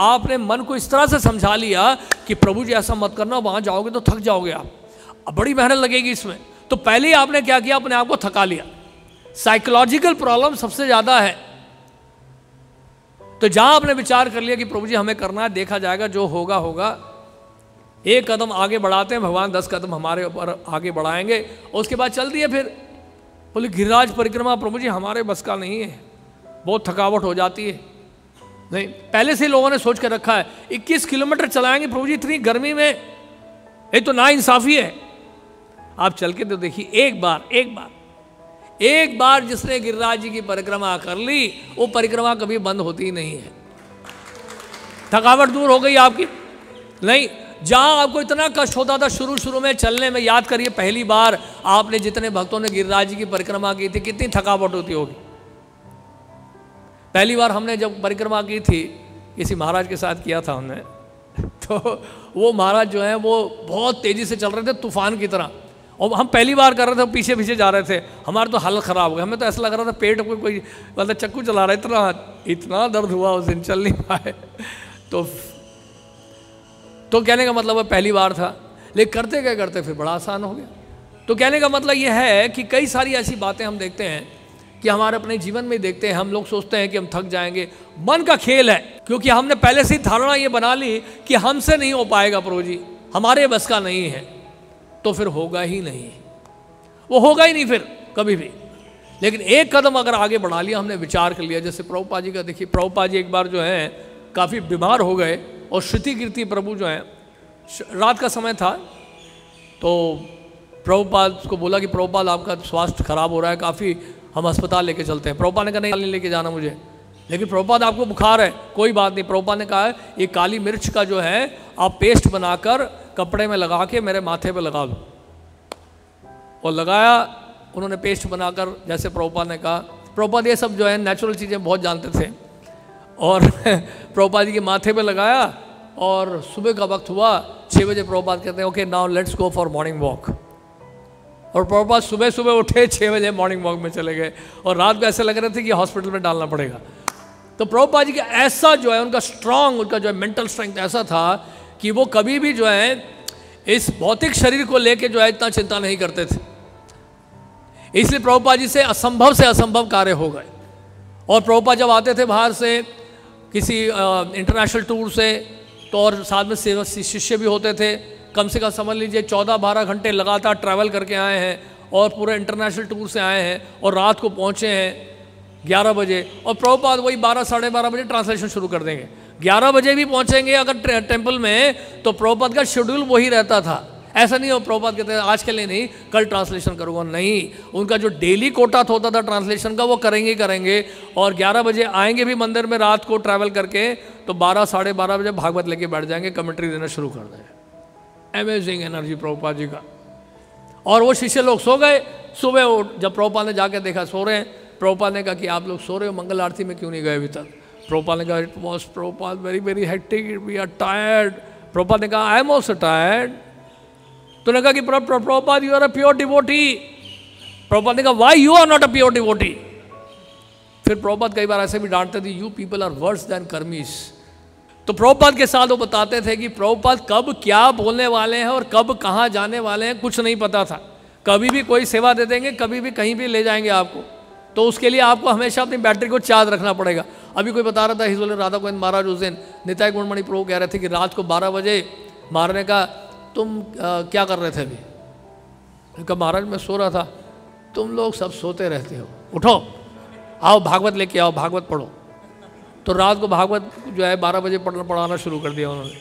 आपने मन को इस तरह से समझा लिया कि प्रभु जी ऐसा मत करना, वहां जाओगे तो थक जाओगे आप, अब बड़ी मेहनत लगेगी इसमें। तो पहले ही आपने क्या किया, अपने आप को थका लिया। साइकोलॉजिकल प्रॉब्लम सबसे ज्यादा है। तो जहां आपने विचार कर लिया कि प्रभु जी हमें करना है, देखा जाएगा, जो होगा होगा, एक कदम आगे बढ़ाते हैं, भगवान 10 कदम हमारे ऊपर आगे बढ़ाएंगे, और उसके बाद चल दिए। फिर बोले गिरिराज परिक्रमा प्रभु जी हमारे बस का नहीं है, बहुत थकावट हो जाती है। नहीं, पहले से लोगों ने सोच कर रखा है 21 किलोमीटर चलाएंगे प्रभु जी इतनी गर्मी में, ये तो नाइंसाफी है। आप चल के तो देखिए, एक बार जिसने गिरिराज जी की परिक्रमा कर ली, वो परिक्रमा कभी बंद होती ही नहीं है। थकावट दूर हो गई आपकी। नहीं, जहां आपको इतना कष्ट होता था शुरू में चलने में, याद करिए पहली बार आपने जितने भक्तों ने गिरिराज जी की परिक्रमा की थी, कितनी थकावट होती होगी। पहली बार हमने जब परिक्रमा की थी, किसी महाराज के साथ किया था हमने, तो वो महाराज जो है वो बहुत तेजी से चल रहे थे तूफान की तरह, और हम पहली बार कर रहे थे, पीछे पीछे जा रहे थे। हमारा तो हालत ख़राब हो गया, हमें तो ऐसा लग रहा था पेट को कोई मतलब चक्कू चला रहा है, इतना दर्द हुआ उस दिन, चल नहीं पाए। तो कहने का मतलब है पहली बार था, लेकिन करते गए करते फिर बड़ा आसान हो गया। तो कहने का मतलब ये है कि कई सारी ऐसी बातें हम देखते हैं कि हमारे अपने जीवन में देखते हैं, हम लोग सोचते हैं कि हम थक जाएंगे, मन का खेल है, क्योंकि हमने पहले से ही धारणा ये बना ली कि हमसे नहीं हो पाएगा प्रभु जी, हमारे बस का नहीं है, तो फिर होगा ही नहीं, वो होगा ही नहीं फिर कभी भी। लेकिन एक कदम अगर आगे बढ़ा लिया, हमने विचार कर लिया, जैसे प्रभुपाद जी का देखिए, प्रभुपाद जी एक बार जो है काफ़ी बीमार हो गए, और श्रुति कीर्ति प्रभु जो है, रात का समय था, तो प्रभुपाद को बोला कि प्रभुपाद आपका स्वास्थ्य खराब हो रहा है काफ़ी, हम अस्पताल लेके चलते हैं। प्रभुपाद ने कहा नहीं लेके जाना मुझे, लेकिन प्रभुपाद आपको बुखार है, कोई बात नहीं। प्रभुपाद ने कहा ये काली मिर्च का जो है आप पेस्ट बनाकर कपड़े में लगा के मेरे माथे पे लगा दो, और लगाया उन्होंने पेस्ट बनाकर, जैसे प्रभुपाद ने कहा। प्रभुपाद ये सब जो है नेचुरल चीज़ें बहुत जानते थे, और प्रभुपाद जी के माथे पे लगाया, और सुबह का वक्त हुआ 6 बजे, प्रभुपाद कहते हैं okay now let's go for morning walk. और प्रभुपाद सुबह सुबह उठे, 6 बजे मॉर्निंग वॉक में चले गए, और रात को ऐसे लग रहे थे कि हॉस्पिटल में डालना पड़ेगा। तो प्रभुपाद जी का ऐसा जो है उनका स्ट्रांग, उनका जो है मेंटल स्ट्रेंथ ऐसा था कि वो कभी भी जो है इस भौतिक शरीर को लेके जो है इतना चिंता नहीं करते थे। इसलिए प्रभुपाद जी से असंभव कार्य हो गए। और प्रभुपाद जब आते थे बाहर से किसी इंटरनेशनल टूर से, तो और साथ में सेवा शिष्य भी होते थे, कम से कम समझ लीजिए 14-12 घंटे लगातार ट्रैवल करके आए हैं, और पूरे इंटरनेशनल टूर से आए हैं, और रात को पहुँचे हैं 11 बजे, और प्रभुपाद वही 12-12:30 बजे ट्रांसलेशन शुरू कर देंगे। 11 बजे भी पहुँचेंगे अगर टेम्पल में, तो प्रभुपाद का शेड्यूल वही रहता था। ऐसा नहीं हो प्रभुपाद कहते हैं आज के लिए नहीं, कल ट्रांसलेशन करूँगा, नहीं, उनका जो डेली कोटा होता था ट्रांसलेशन का वो करेंगे। और 11 बजे आएंगे भी मंदिर में रात को ट्रैवल करके, तो 12-12:30 बजे भागवत लेके बैठ जाएंगे, कमेंट्री देना शुरू कर देंगे। अमेजिंग एनर्जी प्रभुपाद जी का। और वो शिष्य लोग सो गए। सुबह जब प्रभुपाद ने जाके देखा सो रहे हैं, प्रभुपाद ने कहा कि आप लोग सो रहे हो, मंगल आरती में क्यों नहीं गए अभी तक? प्रभुपाद ने कहा it was Prabhupada very hectic, we are tired. Prabhupada ने कहा आई एम ऑल्सो टायर्ड। तो ने कहा कि Prabhupada you are a pure devotee. Prabhupada ने कहा why you are not a pure devotee. फिर प्रभुपाद कई बार ऐसे भी डांटते थे, you people are worse than karmis. तो प्रभुपाद के साथ वो बताते थे कि प्रभुपाद कब क्या बोलने वाले हैं और कब कहाँ जाने वाले हैं कुछ नहीं पता था। कभी भी कोई सेवा दे देंगे, कभी भी कहीं भी ले जाएंगे आपको, तो उसके लिए आपको हमेशा अपनी बैटरी को चार्ज रखना पड़ेगा। अभी कोई बता रहा था, हिजोल राधा गोविंद महाराज उस दिन निताय गुणमणि प्रभु कह रहे थे कि रात को 12 बजे महाराज ने कहा तुम क्या कर रहे थे अभी? कहा महाराज मैं सो रहा था। तुम लोग सब सोते रहते हो, उठो आओ भागवत लेके आओ, भागवत पढ़ो। तो रात को भागवत जो है 12 बजे पढ़ाना शुरू कर दिया उन्होंने।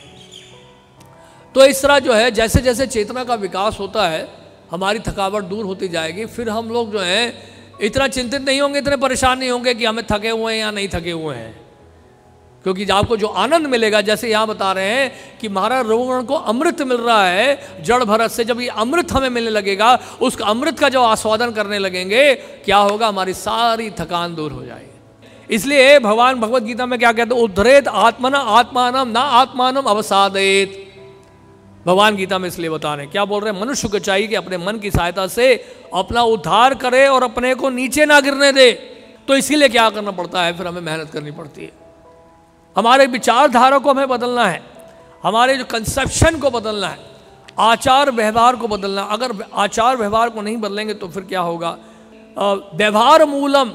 तो इस तरह जो है जैसे जैसे चेतना का विकास होता है, हमारी थकावट दूर होती जाएगी। फिर हम लोग जो है इतना चिंतित नहीं होंगे, इतने परेशान नहीं होंगे कि हमें थके हुए हैं या नहीं थके हुए हैं, क्योंकि आपको जो आनंद मिलेगा, जैसे यहाँ बता रहे हैं कि महाराज रघुगण को अमृत मिल रहा है जड़ भरत से। जब ये अमृत हमें मिलने लगेगा, उस अमृत का जो आस्वादन करने लगेंगे, क्या होगा? हमारी सारी थकान दूर हो जाएगी। इसलिए भगवान भगवत गीता में क्या कहते हैं? उद्धरेत आत्मना आत्मानम ना आत्मानम अवसादेत। भगवान गीता में इसलिए बता रहे हैं, क्या बोल रहे हैं? मनुष्य को चाहिए कि अपने मन की सहायता से अपना उद्धार करे और अपने को नीचे ना गिरने दे। तो इसीलिए क्या करना पड़ता है? फिर हमें मेहनत करनी पड़ती है। हमारे विचारधारा को हमें बदलना है, हमारे जो कंसेप्शन को बदलना है, आचार व्यवहार को बदलना। अगर आचार व्यवहार को नहीं बदलेंगे तो फिर क्या होगा? व्यवहार मूलम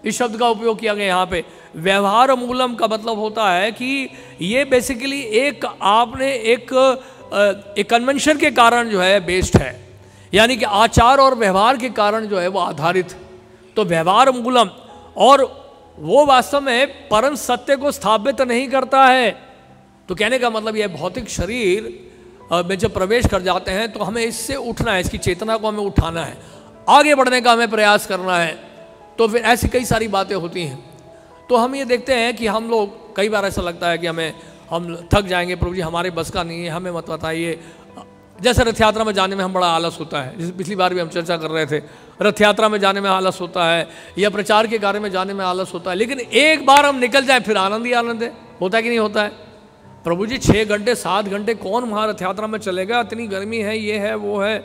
इस शब्द का उपयोग किया गया यहाँ पे। व्यवहार मूलम का मतलब होता है कि ये बेसिकली एक आपने एक कन्वेंशन के कारण जो है बेस्ड है, यानी कि आचार और व्यवहार के कारण जो है वो आधारित। तो व्यवहार मूलम, और वो वास्तव में परम सत्य को स्थापित नहीं करता है। तो कहने का मतलब यह भौतिक शरीर में जब प्रवेश कर जाते हैं तो हमें इससे उठना है, इसकी चेतना को हमें उठाना है, आगे बढ़ने का हमें प्रयास करना है। तो फिर ऐसी कई सारी बातें होती हैं। तो हम ये देखते हैं कि हम लोग, कई बार ऐसा लगता है कि हम थक जाएंगे, प्रभु जी हमारे बस का नहीं है, हमें मत बताइए। जैसे रथ यात्रा में जाने में हम बड़ा आलस होता है, जैसे पिछली बार भी हम चर्चा कर रहे थे, रथ यात्रा में जाने में आलस होता है, या प्रचार के कार्य में जाने में आलस होता है। लेकिन एक बार हम निकल जाए फिर आनंद ही आनंद है। होता है कि नहीं होता है? प्रभु जी 6 घंटे 7 घंटे कौन वहाँ रथ यात्रा में चलेगा, इतनी गर्मी है, ये है वो है,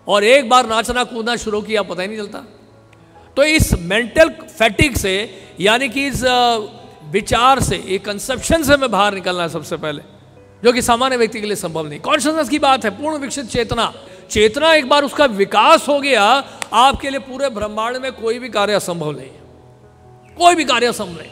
और एक बार नाचना कूदना शुरू किया पता ही नहीं चलता। तो इस मेंटल फैटिक से, यानी कि इस विचार से, एक कंसेप्शन से हमें बाहर निकलना है सबसे पहले, जो कि सामान्य व्यक्ति के लिए संभव नहीं। कॉन्शियसनेस की बात है, पूर्ण विकसित चेतना। चेतना एक बार उसका विकास हो गया, आपके लिए पूरे ब्रह्मांड में कोई भी कार्य असंभव नहीं है, कोई भी कार्य असंभव नहीं।